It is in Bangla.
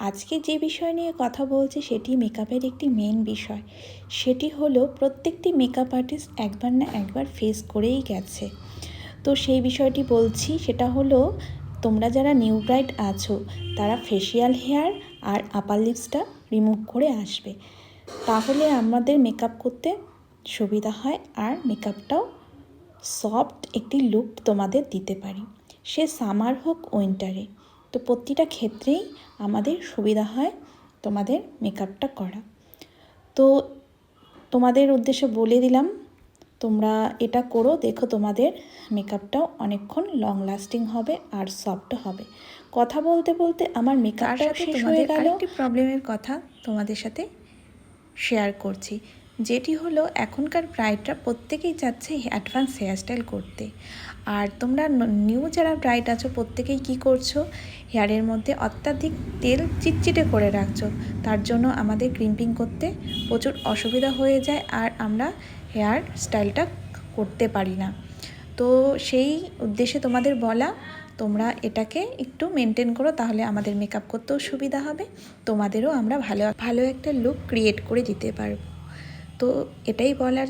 আজকে যে বিষয় নিয়ে কথা বলছি সেটি মেকআপের একটি মেন বিষয়। সেটি হলো প্রত্যেকটি মেকআপ আর্টিস্ট একবার না একবার ফেস করেই গেছে। তো সেই বিষয়টি বলছি, সেটা হলো তোমরা যারা নিউ ব্রাইড আছো তারা ফেসিয়াল হেয়ার আর আপার লিপসটা রিমুভ করে আসবে, তাহলে আমাদের মেকআপ করতে সুবিধা হয় আর মেকআপটাও সফট একটি লুক তোমাদের দিতে পারি, সে সামার হোক উইন্টারে। তো প্রতিটা ক্ষেত্রেই আমাদের সুবিধা হয় তোমাদের মেকআপটা করা। তো তোমাদের উদ্দেশ্যে বলে দিলাম, তোমরা এটা করো, দেখো তোমাদের মেকআপটাও অনেকক্ষণ লং লাস্টিং হবে আর সফট হবে। কথা বলতে বলতে আমার মেকআপটাও শেষ হয়ে গেল। একটি প্রবলেমের কথা তোমাদের সাথে শেয়ার করছি, যেটি হলো এখনকার ব্রাইডরা প্রত্যেকেই চাচ্ছে অ্যাডভান্স হেয়ারস্টাইল করতে, আর তোমরা নিউ যারা ব্রাইড আছো প্রত্যেকেই কি করছো, হেয়ারের মধ্যে অত্যাধিক তেল চিটচিটে করে রাখছো, তার জন্য আমাদের ক্রিম্পিং করতে প্রচুর অসুবিধা হয়ে যায় আর আমরা হেয়ার স্টাইলটা করতে পারি না। তো সেই উদ্দেশ্যে তোমাদের বলা, তোমরা এটাকে একটু মেনটেন করো, তাহলে আমাদের মেকআপ করতেও সুবিধা হবে, তোমাদেরও আমরা ভালো একটা লুক ক্রিয়েট করে দিতে পারবো। তো এটাই বলার।